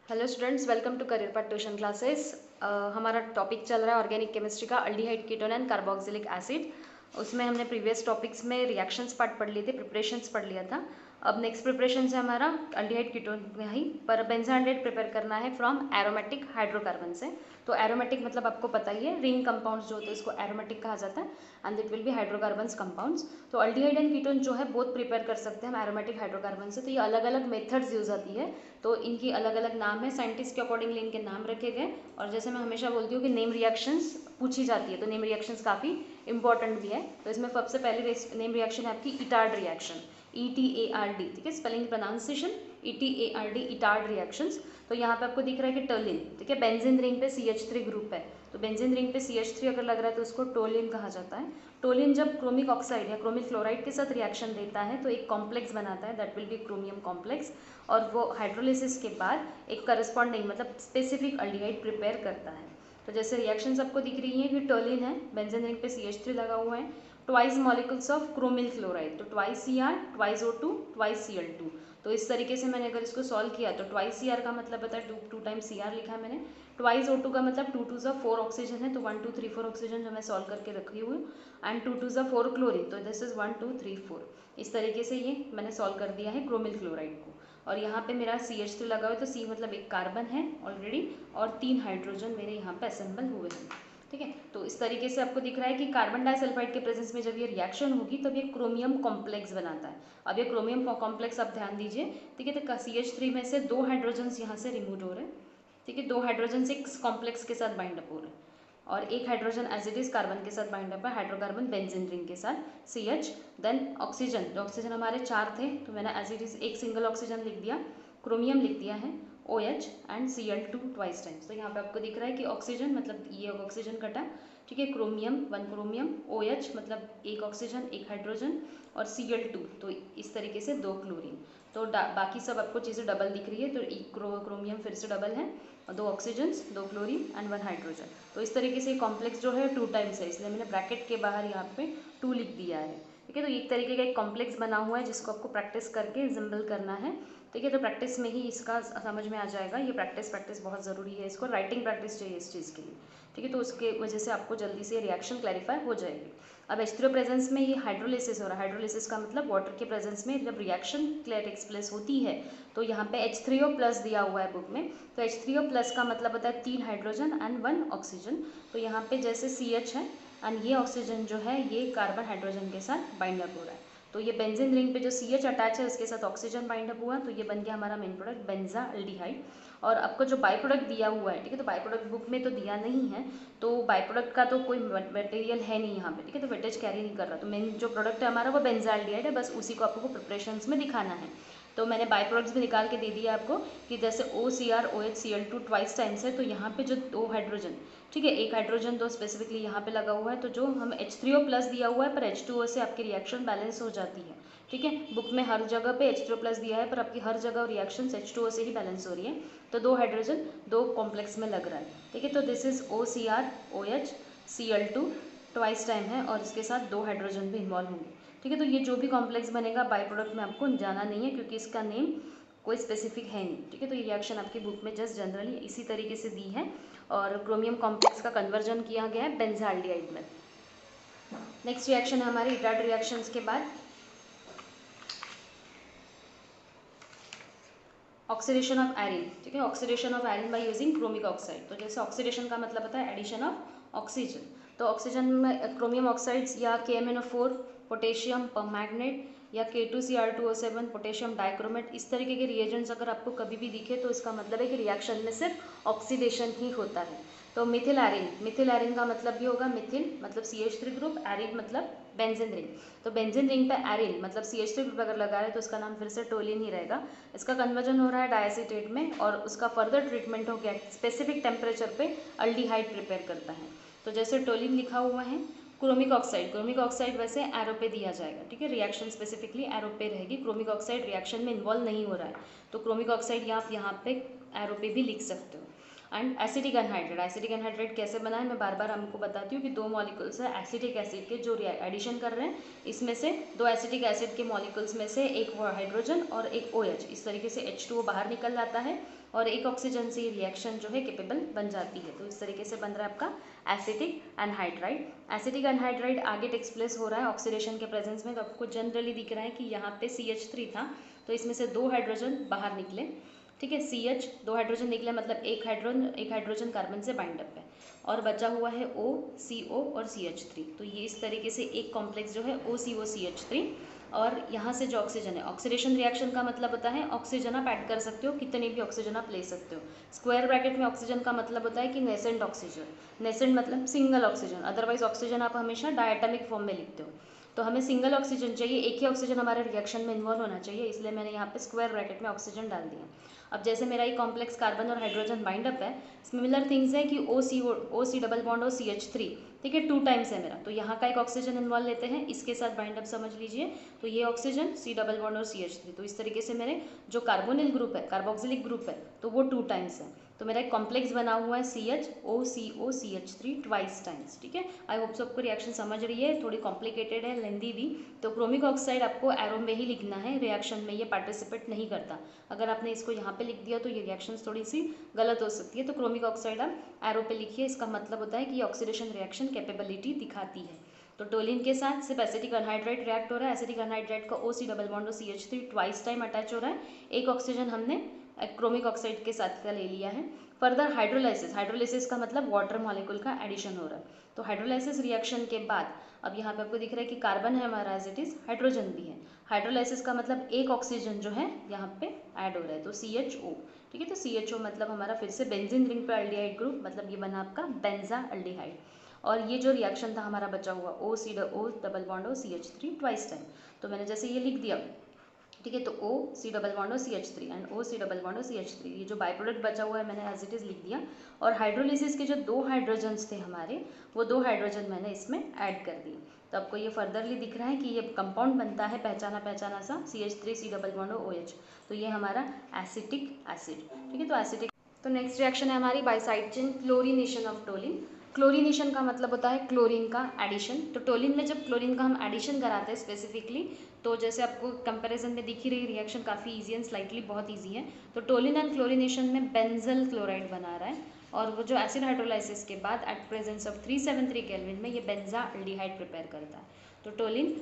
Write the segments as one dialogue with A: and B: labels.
A: Hello students, welcome to career path tuition classes. हमारा topic चल रहा है ऑर्गेनिक केमिस्ट्री का aldehyde ketone and carboxylic acid. उसमें हमने प्रीवियस टॉपिक्स में रिएक्शंस पार्ट पढ़ लिए थे, प्रिपरेशंस पढ़ लिया था। अब नेक्स्ट प्रिपरेशन है हमारा अल्डिहाइड कीटोन में ही पर बेंजाइड प्रिपेयर करना है फ्रॉम एरोमेटिक हाइड्रोकार्बन से। तो एरोमेटिक मतलब आपको पता ही है, रिंग कंपाउंड्स जो होते हैं इसको एरोमेटिक कहा जाता है and it will be hydrocarbons compounds. तो अल्डिहाइड एंड कीटोन जो है बहुत प्रिपेयर कर सकते हैं हम एरोमेटिक हाइड्रोकार्बन से। तो ये अलग अलग मेथड्स यूज आती है, तो इनकी अलग अलग नाम है, साइंटिस्ट के अकॉर्डिंगली इनके नाम रखे गए। और जैसे मैं हमेशा बोलती हूँ कि नेम रिएक्शंस पूछी जाती है, तो नेम रिएक्शंस काफ़ी इंपॉर्टेंट भी है। तो इसमें सबसे पहले नेम रिएक्शन है आपकी इटार्ड रिएक्शन, ETARD, ठीक है, spelling pronunciation ETARD, Etard reactions. तो यहाँ पे आपको दिख रहा है कि टोलिन, ठीक है, बेंजीन रिंग पे CH3 ग्रुप है, तो बेंजीन रिंग पे CH3 अगर लग रहा है तो उसको टोलिन कहा जाता है। टोलिन जब क्रोमिक ऑक्साइड या क्रोमिक फ्लोराइड के साथ रिएक्शन देता है तो एक कॉम्प्लेक्स बनाता है, that will B chromium complex, और वो हाइड्रोलिसिस के बाद एक करस्पॉन्डिंग मतलब स्पेसिफिक अल्डिहाइड प्रिपेयर करता है। तो जैसे रिएक्शंस आपको दिख रही हैं कि टोलिन है, बेंजीन रिंग पे CH3 लगा हुआ है, twice molecules of chromyl chloride, तो twice Cr, twice O2, twice Cl2। तो इस तरीके से मैंने अगर इसको सॉल्व किया तो ट्वाइस Cr का मतलब होता है टू टाइम्स Cr लिखा है मैंने, ट्वाइस O2 का मतलब 2 2 4 ऑक्सीजन है, तो 1 2 3 4 ऑक्सीजन जो मैं सॉल्व करके रखी हुई, एंड 2 2 4 क्लोरीन, तो दिस इज 1 2 3 4। इस तरीके से ये मैंने सॉल्व कर दिया है क्रोमिल क्लोराइड को। और यहाँ पे मेरा CH3 लगा हुआ है, तो C मतलब एक कार्बन है ऑलरेडी, और 3 हाइड्रोजन मेरे यहाँ पे असेंबल हुए हैं, ठीक है। तो इस तरीके से आपको दिख रहा है कि कार्बन डाइसल्फाइड के प्रेजेंस में जब ये रिएक्शन होगी तब ये क्रोमियम कॉम्प्लेक्स बनाता है। अब ये क्रोमियम कॉम्प्लेक्स आप ध्यान दीजिए, ठीक है, तो CH3 में से 2 हाइड्रोजन यहाँ से रिमूव हो रहे हैं, ठीक है, 2 हाइड्रोजन से कॉम्प्लेक्स के साथ बाइंड अप हो रहे हैं, और एक hydrogen as it is carbon के साथ बाइंड अप है, हाइड्रोकार्बन बेंजीन रिंग के साथ CH। देन ऑक्सीजन, जो ऑक्सीजन हमारे 4 थे तो मैंने एज इट इज एक सिंगल ऑक्सीजन लिख दिया, क्रोमियम लिख दिया है OH and Cl2 twice times. तो यहाँ पे आपको दिख रहा है कि ऑक्सीजन मतलब ये ऑक्सीजन कटा, ठीक है, क्रोमियम 1 क्रोमियम, OH मतलब एक ऑक्सीजन एक हाइड्रोजन, और Cl2 तो इस तरीके से 2 क्लोरीन। तो बाकी सब आपको चीज़ें डबल दिख रही है, तो एक क्रोमियम फिर से डबल है, और 2 ऑक्सीजन्स 2 क्लोरीन एंड 1 हाइड्रोजन। तो इस तरीके से कॉम्प्लेक्स जो है 2 टाइम्स है, इसलिए मैंने ब्रैकेट के बाहर यहाँ पे 2 लिख दिया है, ठीक है। तो एक तरीके का एक कॉम्प्लेक्स बना हुआ है जिसको आपको प्रैक्टिस करके सिंबल करना है, ठीक है। तो प्रैक्टिस में ही इसका समझ में आ जाएगा, ये प्रैक्टिस बहुत ज़रूरी है, इसको राइटिंग प्रैक्टिस चाहिए इस चीज़ के लिए, ठीक है। तो उसके वजह से आपको जल्दी से रिएक्शन क्लैरिफाई हो जाएगी। अब H3O प्रेजेंस में ये हाइड्रोलिसिस हो रहा है, हाइड्रोलिसिस का मतलब वाटर के प्रेजेंस में जब रिएक्शन टेक्स प्लेस होती है तो यहाँ पे H3O प्लस दिया हुआ है बुक में, तो H3O प्लस का मतलब होता है 3 हाइड्रोजन एंड 1 ऑक्सीजन। तो यहाँ पे जैसे CH है एंड ये ऑक्सीजन जो है ये कार्बन हाइड्रोजन के साथ बाइंड अप हो रहा है, तो ये बेंजीन रिंग पे जो CH अटैच है उसके साथ ऑक्सीजन बाइंड अप हुआ, तो ये बन गया हमारा मेन प्रोडक्ट बेंजाल्डिहाइड। और आपको जो बाई प्रोडक्ट दिया हुआ है, ठीक है, तो बाई प्रोडक्ट बुक में तो दिया नहीं है, तो बाई प्रोडक्ट का तो कोई मटेरियल है नहीं यहाँ पे, ठीक है, तो वेटेज कैरी नहीं कर रहा, तो मेन जो प्रोडक्ट है हमारा वो बेंजाल्डिहाइड है, बस उसी को आपको प्रिपरेशंस में दिखाना है। तो मैंने बाई प्रोडक्ट्स भी निकाल के दे दिया आपको कि जैसे OCr OH Cl2 twice times है, तो यहाँ पे जो 2 हाइड्रोजन, ठीक है, एक हाइड्रोजन 2 स्पेसिफिकली यहाँ पे लगा हुआ है, तो जो हम H3O प्लस दिया हुआ है पर H2O से आपकी रिएक्शन बैलेंस हो जाती है, ठीक है। बुक में हर जगह पे H3O प्लस दिया है पर आपकी हर जगह रिएक्शन H2O से ही बैलेंस हो रही है, तो 2 हाइड्रोजन 2 कॉम्प्लेक्स में लग रहा है, ठीक है। तो this is OCr OH Cl2 twice time है और इसके साथ 2 हाइड्रोजन भी इन्वॉल्व होंगे, ठीक है। तो ये जो भी कॉम्प्लेक्स बनेगा बाई प्रोडक्ट में आपको जाना नहीं है क्योंकि इसका नेम कोई स्पेसिफिक है नहीं, ठीक है। तो ये रिएक्शन आपकी बुक में जस्ट जनरली इसी तरीके से दी है और क्रोमियम कॉम्प्लेक्स का कन्वर्जन किया गया है बेंजाल्डिहाइड में। नेक्स्ट रिएक्शन है हमारे इटार्ड रिएक्शंस के बाद ऑक्सीडेशन ऑफ आयरन, ठीक है, oxidation of iron by using chromic oxide. तो जैसे ऑक्सीडेशन का मतलब होता है एडिशन ऑफ ऑक्सीजन, तो ऑक्सीजन में क्रोमियम ऑक्साइड्स या KMnO4 पोटेशियम परमैंगनेट या K2Cr2O7 पोटेशियम डाइक्रोमेट, इस तरीके के रिएजेंट्स अगर आपको कभी भी दिखे तो इसका मतलब है कि रिएक्शन में सिर्फ ऑक्सीडेशन ही होता है। तो मिथिल एरिन का मतलब भी होगा, मिथिल मतलब CH3 ग्रुप, एरिन मतलब बेंजीन रिंग, तो बेंजीन रिंग पे एरिन मतलब CH3 ग्रुप अगर लगा है तो उसका नाम फिर से टोलिन ही रहेगा। इसका कन्वर्जन हो रहा है डायएसीटेट में और उसका फर्दर ट्रीटमेंट हो गया स्पेसिफिक टेम्परेचर पे अल्डिहाइड प्रिपेयर करता है। तो जैसे टोलिन लिखा हुआ है, क्रोमिक ऑक्साइड वैसे एरो पे दिया जाएगा, ठीक है, रिएक्शन स्पेसिफिकली एरो पे रहेगी, क्रोमिक ऑक्साइड रिएक्शन में इन्वॉल्व नहीं हो रहा है, तो क्रोमिक ऑक्साइड आप यहाँ पे एरो पे भी लिख सकते हो। एंड एसिटिक एनहाइड्रेट कैसे बना है मैं बार बार हमको बताती हूँ कि 2 मॉलिक्यूल्स है एसिटिक एसिड के जो एडिशन कर रहे हैं, इसमें से 2 एसिटिक एसिड के मॉलिक्यूल्स में से एक हाइड्रोजन और एक OH, इस तरीके से H2O बाहर निकल जाता है और एक ऑक्सीजन से रिएक्शन जो है केपेबल बन जाती है। तो इस तरीके से बन रहा है आपका एसिटिक एनहाइड्राइड। एसिटिक एनहाइड्राइड आगे टेक्स प्लेस हो रहा है ऑक्सीडेशन के प्रेजेंस में। तो आपको जनरली दिख रहा है कि यहाँ पे CH3 था, तो इसमें से 2 हाइड्रोजन बाहर निकले, ठीक है। CH 2 हाइड्रोजन निकले, मतलब एक हाइड्रोजन कार्बन से बाइंड अप है, और बचा हुआ है O, CO और CH3। तो ये इस तरीके से एक कॉम्प्लेक्स जो है OCO CH3, और यहाँ से जो ऑक्सीजन है, ऑक्सीडेशन रिएक्शन का मतलब होता है ऑक्सीजन आप ऐड कर सकते हो, कितने भी ऑक्सीजन आप ले सकते हो। स्क्वायर ब्रैकेट में ऑक्सीजन का मतलब होता है कि नेसेंट ऑक्सीजन, नेसेंट मतलब सिंगल ऑक्सीजन, अदरवाइज ऑक्सीजन आप हमेशा डायटोमिक फॉर्म में लिखते हो। तो हमें सिंगल ऑक्सीजन चाहिए, एक ही ऑक्सीजन हमारे रिएक्शन में इन्वॉल्व होना चाहिए, इसलिए मैंने यहाँ पे स्क्वायर ब्रैकेट में ऑक्सीजन डाल दिया। अब जैसे मेरा ये कॉम्प्लेक्स कार्बन और हाइड्रोजन बाइंड अप है, सिमिलर थिंग्स है कि OC डबल बॉन्ड और CH3, ठीक है, 2 टाइम्स है मेरा, तो यहाँ का एक ऑक्सीजन इन्वॉल्व लेते हैं, इसके साथ बाइंड अप समझ लीजिए, तो ये ऑक्सीजन C डबल बॉन्ड और CH3, तो इस तरीके से मेरे जो कार्बोनिल ग्रुप है, कार्बोक्सिलिक ग्रुप है, तो वो 2 टाइम्स है। तो मेरा एक कॉम्प्लेक्स बना हुआ है CHO CH3 ट्वाइस टाइम्स, ठीक है। आई होप सबको रिएक्शन समझ रही है, थोड़ी कॉम्प्लिकेटेड है, लेंदी भी। तो क्रोमिक ऑक्साइड आपको एरो में ही लिखना है, रिएक्शन में ये पार्टिसिपेट नहीं करता। अगर आपने इसको यहाँ पे लिख दिया तो ये रिएक्शन थोड़ी सी गलत हो सकती है, तो क्रोमिक ऑक्साइड आप एरो पे लिखिए, इसका मतलब होता है कि ये ऑक्सीडेशन रिएक्शन कैपेबिलिटी दिखाती है। तो टोलिन के साथ सिर्फ एसिटिक एनहाइड्राइड रिएक्ट हो रहा है, एसिटिक एनहाइड्राइड का OC डबल बॉन्ड और CH3 ट्वाइस टाइम अटैच हो रहा है, एक ऑक्सीजन हमने क्रोमिक ऑक्साइड के साथ का ले लिया है। फर्दर हाइड्रोलाइसिस, हाइड्रोलाइसिस का मतलब वाटर मॉलिक्यूल का एडिशन हो रहा है। तो हाइड्रोलाइसिस रिएक्शन के बाद अब यहाँ पे आपको दिख रहा है कि कार्बन है हमारा एज इट इज, हाइड्रोजन भी है। हाइड्रोलाइसिस का मतलब एक ऑक्सीजन जो है यहाँ पे ऐड हो रहा है, तो CHO, ठीक है। तो CHO मतलब हमारा फिर से बेंजीन रिंग पे एल्डिहाइड ग्रुप, मतलब ये बना आपका बेंजा एल्डिहाइड। और ये जो रिएक्शन था हमारा बचा हुआ O डबल बॉन्ड और CH3 ट्वाइस टाइम, तो मैंने जैसे ये लिख दिया, ठीक है। तो OC डबल बॉन्ड और CH3 and OC double bond और CH3, ये जो बाई प्रोडक्ट बचा हुआ है मैंने एज इट इज लिख दिया। और हाइड्रोलिसिस के जो 2 हाइड्रोजन्स थे हमारे, वो 2 हाइड्रोजन मैंने इसमें ऐड कर दिए। तो आपको ये फर्दरली दिख रहा है कि ये कंपाउंड बनता है पहचाना सा CH3C डबल बॉन्ड और OH, तो ये हमारा एसिटिक एसिड, ठीक है। तो एसिटिक, तो नेक्स्ट रिएक्शन है हमारी by side chain chlorination of toluene. Chlorination का मतलब होता है क्लोरीन का एडिशन। तो टोलिन में जब क्लोरीन का हम एडिशन कराते हैं स्पेसिफिकली, तो जैसे आपको कंपैरिजन में दिख ही रही रिएक्शन काफ़ी इजी है, स्लाइटली बहुत इजी है। तो टोलिन एंड क्लोरीनेशन में बेंजल क्लोराइड बना रहा है, और वो जो एसिड हाइड्रोलाइसिस के बाद एट प्रेजेंस ऑफ 373 केल्विन में ये बेंजा एल्डिहाइड प्रिपेयर करता है। तो टोलिन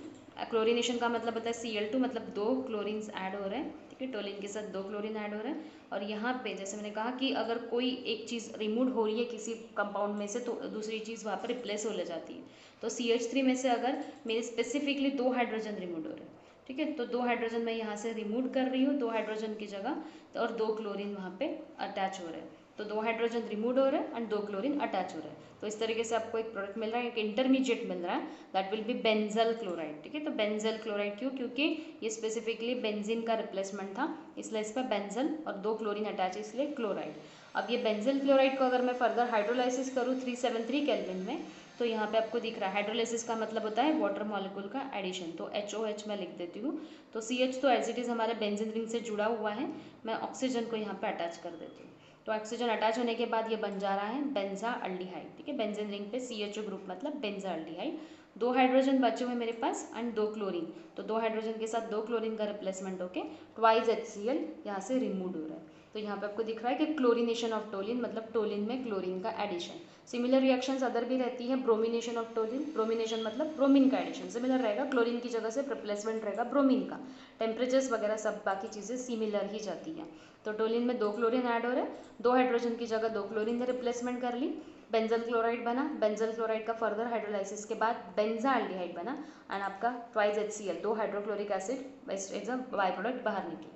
A: क्लोरीनेशन का मतलब होता है Cl2, मतलब 2 क्लोरीन्स ऐड हो रहे हैं, ठीक है। टोलिन के साथ 2 क्लोरीन ऐड हो रहे हैं, और यहाँ पे जैसे मैंने कहा कि अगर कोई एक चीज़ रिमूव हो रही है किसी कंपाउंड में से, तो दूसरी चीज़ वहाँ पर रिप्लेस हो ले जाती है। तो CH3 में से अगर मेरे स्पेसिफिकली 2 हाइड्रोजन रिमूव हो रहे हैं, ठीक है, तो 2 हाइड्रोजन मैं यहाँ से रिमूव कर रही हूँ 2 हाइड्रोजन की जगह, तो और 2 क्लोरीन वहाँ पे अटैच हो रहे हैं। तो 2 हाइड्रोजन रिमूव हो रहे हैं एंड 2 क्लोरीन अटैच हो रहे हैं। तो इस तरीके से आपको एक प्रोडक्ट मिल रहा है, एक इंटरमीडिएट मिल रहा है, that will B benzyl chloride, ठीक है। तो बेंजल क्लोराइड क्यों? क्योंकि ये स्पेसिफिकली बेंजीन का रिप्लेसमेंट था, इसलिए इस पर बेंजल और 2 क्लोरीन अटैच है, इसलिए क्लोराइड। अब ये बेंजल क्लोराइड को अगर मैं फर्दर हाइड्रोलाइसिस करूँ 373 केल्विन में, तो यहाँ पे आपको दिख रहा है हाइड्रोलाइसिस का मतलब होता है वाटर मॉलिक्यूल का एडिशन। तो HOH मैं लिख देती हूँ। तो CH तो एज इट इज़ हमारे बेंजीन रिंग से जुड़ा हुआ है, मैं ऑक्सीजन को यहाँ पे अटैच कर देती हूँ। तो ऑक्सीजन अटैच होने के बाद ये बन जा रहा है बेंजा एल्डिहाइड, ठीक है। बेंजीन रिंग पे CHO ग्रुप मतलब बेंजा एल्डिहाइड। 2 हाइड्रोजन बचे हुए मेरे पास एंड 2 क्लोरीन, तो 2 हाइड्रोजन के साथ 2 क्लोरीन का रिप्लेसमेंट होके ट्वाइस HCl यहाँ से रिमूव हो रहा है। तो यहाँ पे आपको दिख रहा है कि क्लोरीनेशन ऑफ टोलिन मतलब टोलिन में क्लोरीन का एडिशन। सिमिलर रिएक्शंस अदर भी रहती है, ब्रोमिनेशन ऑफ टोलिन, ब्रोमिनेशन मतलब ब्रोमीन का एडिशन सिमिलर रहेगा, क्लोरीन की जगह से रिप्लेसमेंट रहेगा ब्रोमीन का, टेम्परेचर्स वगैरह सब बाकी चीज़ें सिमिलर ही जाती हैं। तो टोलिन में 2 क्लोरीन ऐड हो रहे हैं, 2 हाइड्रोजन की जगह 2 क्लोरीन ने रिप्लेसमेंट कर ली, बेंजल क्लोराइड बना, बेंजल क्लोराइड का फर्दर हाइड्रोलाइसिस के बाद बेंजा एल्डिहाइड बना एंड आपका twice HCl 2 hydrochloric acid as a by product बाहर निकले।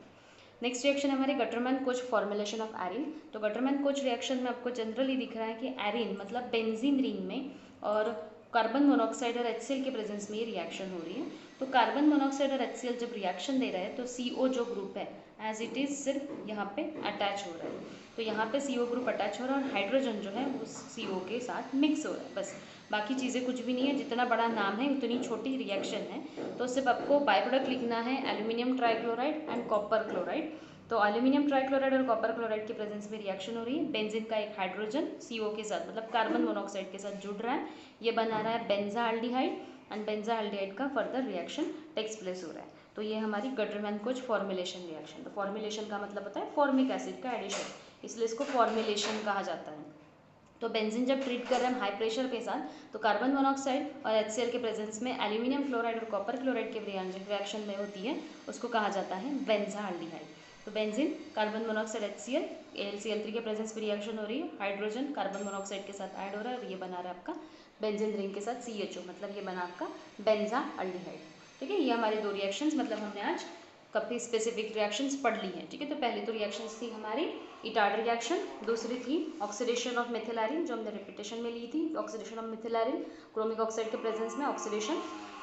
A: नेक्स्ट रिएक्शन हमारे Gattermann Koch formulation of arene. तो गटरमैन कोच रिएक्शन में आपको जनरली दिख रहा है कि एरिन मतलब बेंजीन रिंग में और कार्बन मोनोऑक्साइड और HCl के प्रेजेंस में ये रिएक्शन हो रही है। तो कार्बन मोनोऑक्साइड और HCl जब रिएक्शन दे रहे हैं तो CO जो ग्रुप है एज इट इज सिर्फ यहाँ पे अटैच हो रहा है, तो यहाँ पे CO ग्रुप अटैच हो रहा है और हाइड्रोजन जो है उस CO के साथ मिक्स हो रहा है, बस बाकी चीज़ें कुछ भी नहीं है। जितना बड़ा नाम है उतनी छोटी रिएक्शन है। तो सिर्फ आपको बाई प्रोडक्ट लिखना है aluminium trichloride and copper chloride. तो एल्यूमिनियम ट्राइक्लोराइड और कॉपर क्लोराइड के प्रेजेंस में रिएक्शन हो रही है, बेंजीन का एक हाइड्रोजन CO के साथ मतलब कार्बन मोनोऑक्साइड के साथ जुड़ रहा है, ये बना रहा है बेंजा एल्डिहाइड एंड बेंजा एल्डिहाइड का फर्दर रिएक्शन टेक्स प्लेस हो रहा है। तो ये हमारी गटर-मैन-कोच फॉर्मुलेशन रिएक्शन। तो फॉर्मुलेशन का मतलब होता है फॉर्मिक एसिड का एडिशन, इसलिए इसको फॉर्मुलेशन कहा जाता है। तो बेंजीन जब ट्रीट कर रहे हैं हाई प्रेशर के साथ, तो कार्बन मोनोऑक्साइड और HCl के प्रेजेंस में एल्यूमिनियम क्लोराइड और कॉपर क्लोराइड के रिएक्शन में होती है, उसको कहा जाता है बेंजाल्डिहाइड। तो benzene carbon monoxide HCl AlCl3 के प्रेजेंस में रिएक्शन हो रही है, हाइड्रोजन कार्बन मोनोऑक्साइड के साथ ऐड हो रहा है और ये बना रहा है आपका बेंजीन रिंग के साथ CHO, मतलब ये बना आपका बेंजाल्डिहाइड। ठीक है, ये हमारे दो रिएक्शंस, मतलब हमने आज काफ़ी स्पेसिफिक रिएक्शंस पढ़ ली हैं। ठीक है, तो पहली तो रिएक्शंस थी हमारी इटाड रिएक्शन, दूसरी थी ऑक्सीडेशन ऑफ मिथिलारिन जो हमने रिपीटेशन में ली थी, ऑक्सीडेशन ऑफ मिथिलारिन क्रोमिक ऑक्साइड के प्रेजेंस में ऑक्सीडेशन,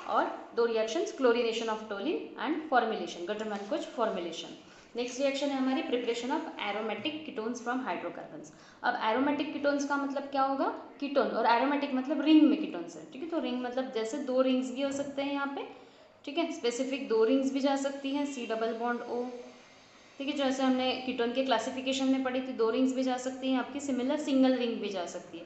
A: और दो reactions chlorination of toluene and formulation gutter-man-coach formulation. Next reaction है हमारी preparation of aromatic ketones from hydrocarbons. अब एरोमेटिक कीटोन्स का मतलब क्या होगा, कीटोन, और एरोमेटिक मतलब रिंग में कीटोन्स है। ठीक है, तो रिंग मतलब जैसे दो रिंग्स भी हो सकते हैं यहाँ पे, ठीक है, स्पेसिफिक दो रिंग्स भी जा सकती हैं, C डबल बॉन्ड O। ठीक है, जैसे हमने कीटोन के क्लासिफिकेशन में पढ़ी थी, दो रिंग्स भी जा सकती हैं आपकी, सिमिलर सिंगल रिंग भी जा सकती है।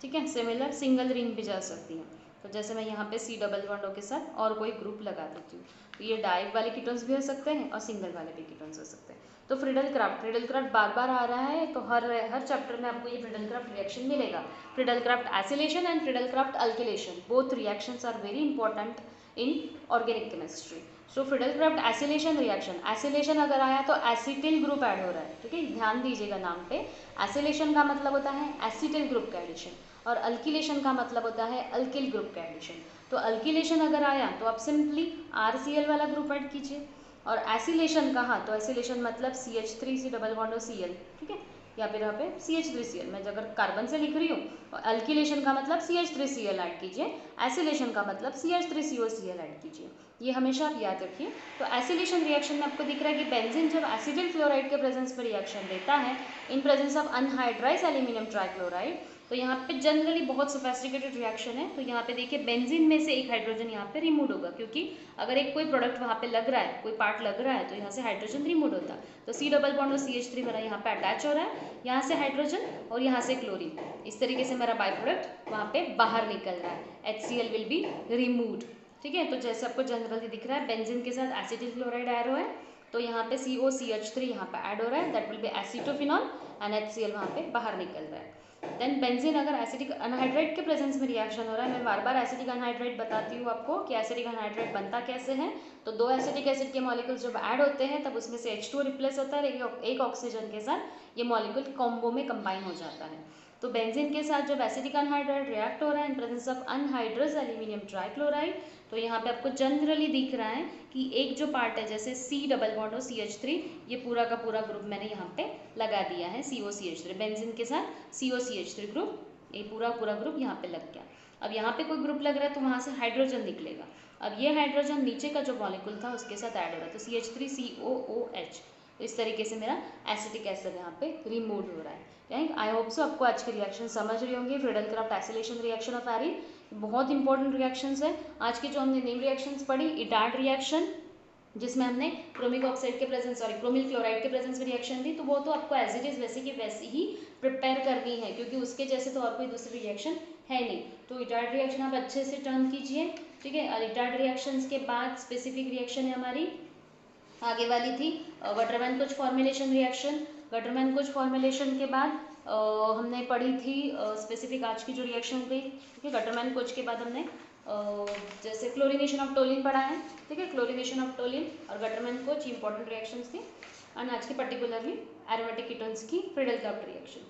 A: ठीक है, सिमिलर सिंगल रिंग भी जा सकती हैं। तो जैसे मैं यहाँ पे C डबल बॉन्ड O के साथ और कोई ग्रुप लगा देती हूँ, तो ये डाइक वाले कीटोन्स भी हो सकते हैं और सिंगल वाले भी कीटोन्स हो सकते हैं। तो फ्रीडल-क्राफ्ट बार बार आ रहा है, तो हर चैप्टर में आपको ये फ्रीडल-क्राफ्ट रिएक्शन मिलेगा। Friedel Crafts acylation and Friedel Crafts alkylation, both reactions are very important in organic chemistry. So Friedel Crafts acylation reaction, acylation अगर आया तो एसिटिल ग्रुप ऐड हो रहा है। ठीक है, ध्यान दीजिएगा नाम पे, एसिलेशन का मतलब होता है एसिटिल ग्रुप का एडिशन, और अल्किलेशन का मतलब होता है अल्किल ग्रुप का एडिशन। तो अल्किलेशन अगर आया तो आप सिंपली RCl वाला ग्रुप ऐड कीजिए, और एसिलेशन कहा तो एसिलेशन मतलब CH3C डबल बॉन्ड Cl। ठीक है, या फिर यहाँ पे CH3Cl, मैं अगर कार्बन से लिख रही हूँ, और अल्किलेशन का मतलब CH3Cl ऐड कीजिए, एसिलेशन का मतलब CH3COCl ऐड कीजिए, ये हमेशा आप याद रखिए। तो एसिलेशन रिएक्शन में आपको दिख रहा है कि बेंजीन जब एसिटिल क्लोराइड के प्रेजेंस में रिएक्शन देता है in presence of anhydrous aluminium trichloride, तो यहाँ पे जनरली बहुत सोफिस्टिकेटेड रिएक्शन है। तो यहाँ पे देखिए बेंजीन में से एक हाइड्रोजन यहाँ पे रिमूव होगा, क्योंकि अगर एक कोई प्रोडक्ट वहाँ पे लग रहा है, कोई पार्ट लग रहा है, तो यहाँ से हाइड्रोजन रिमूव होता है। तो C डबल बॉन्ड और CH3 मेरा यहाँ पे अटैच हो रहा है, यहाँ से हाइड्रोजन और यहाँ से क्लोरीन, इस तरीके से मेरा बाई प्रोडक्ट वहाँ पे बाहर निकल रहा है, HCl विल बी रिमूव्ड। ठीक है, तो जैसे आपको जनरली दिख रहा है बेंजीन के साथ एसिटिल क्लोराइड ऐड हो है, तो यहाँ पे COCH3 यहाँ पे ऐड हो रहा है, that will be acetophenone, and HCl वहाँ पे बाहर निकल रहा है। देन बेंजीन अगर एसिटिक अनहाइड्राइड के प्रेजेंस में रिएक्शन हो रहा है, मैं बार बार एसिटिक अनहाइड्राइड बताती हूँ आपको कि एसिटिक अनहाइड्राइड बनता कैसे है। तो दो एसिटिक एसिड के मॉलिक्यूल्स जब ऐड होते हैं तब उसमें से H2 रिप्लेस होता है, एक ऑक्सीजन के साथ ये मॉलिक्यूल कॉम्बो में कंबाइन हो जाता है। तो बेंजीन के साथ जब एसिटिक अनहाइड्राइड रिएक्ट हो रहा है in presence of anhydrous aluminium trichloride, तो यहाँ पे आपको जनरली दिख रहा है कि एक जो पार्ट है जैसे C डबल बॉन्ड और CH3, ये पूरा का पूरा ग्रुप मैंने यहाँ पे लगा दिया है COCH3, बेंजीन के साथ COCH3 ग्रुप, ये पूरा ग्रुप यहाँ पे लग गया। अब यहाँ पे कोई ग्रुप लग रहा है तो वहाँ से हाइड्रोजन निकलेगा, अब ये हाइड्रोजन नीचे का जो मॉलिक्यूल था उसके साथ ऐड हो रहा है, तो CH3COOH, तो इस तरीके से मेरा एसिटिक एसिड यहाँ पे रिमूव हो रहा है। आई होप सो आपको आज के रिएक्शन समझ रही होंगे। Friedel Craft acylation reaction of arene बहुत इंपॉर्टेंट रिएक्शंस है। आज की जो हमने नेम रिएक्शंस पढ़ी, इटाड रिएक्शन जिसमें हमने क्रोमिक ऑक्साइड के प्रेजेंस क्रोमिल क्लोराइड के प्रेजेंस में रिएक्शन दी, तो वो तो आपको एज इट इज वैसे की वैसी ही प्रिपेयर करनी है, क्योंकि उसके जैसे तो और कोई दूसरी रिएक्शन है नहीं। तो इटाड रिएक्शन आप अच्छे से टर्न कीजिए। ठीक है, और इटाड रिएक्शंस के बाद स्पेसिफिक रिएक्शन है हमारी आगे वाली थी gutter-man-coach formulation reaction. Gutter-man-coach formulation के बाद हमने पढ़ी थी स्पेसिफिक आज की जो रिएक्शन हुई। ठीक है, गटर-मैन-कोच के बाद हमने जैसे क्लोरीनेशन ऑफ टोलिन पढ़ा है। ठीक है, क्लोरीनेशन ऑफ टोलिन और गटर-मैन-कोच इंपॉर्टेंट रिएक्शंस थी। एंड आज की पर्टिकुलरली एरोमेटिक कीटोन्स की फ्रीडल-क्राफ्ट रिएक्शन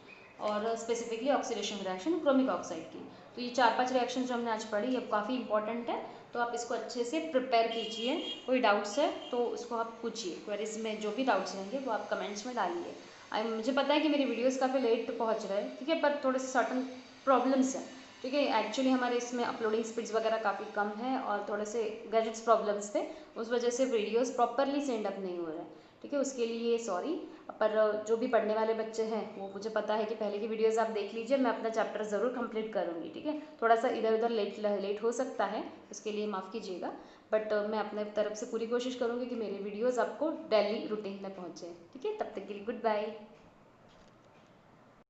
A: और specifically oxidation reaction chromic oxide की। तो ये 4-5 रिएक्शन जो हमने आज पढ़ी, ये काफ़ी इंपॉर्टेंट है, तो आप इसको अच्छे से प्रिपेयर कीजिए। कोई डाउट्स है तो उसको आप पूछिए, क्वेरीज में जो भी डाउट्स रहेंगे वो आप कमेंट्स में डालिए। मुझे पता है कि मेरी वीडियोस काफ़ी लेट पहुंच रहे हैं, ठीक है, पर थोड़े से सर्टन प्रॉब्लम्स हैं। ठीक है, एक्चुअली हमारे इसमें अपलोडिंग स्पीड्स वगैरह काफ़ी कम है और थोड़े से गैजेट्स प्रॉब्लम्स थे, उस वजह से वीडियोस प्रॉपरली सेंड अप नहीं हो रहे हैं। ठीक है, उसके लिए सॉरी। पर जो भी पढ़ने वाले बच्चे हैं वो मुझे पता है कि पहले की वीडियोस आप देख लीजिए, मैं अपना चैप्टर ज़रूर कंप्लीट करूँगी। ठीक है, थोड़ा सा इधर उधर लेट हो सकता है, उसके लिए माफ़ कीजिएगा, बट मैं अपने तरफ से पूरी कोशिश करूँगी कि मेरे वीडियोज़ आपको डेली रूटीन में पहुँचे। ठीक है, तब तक के लिए गुड बाय।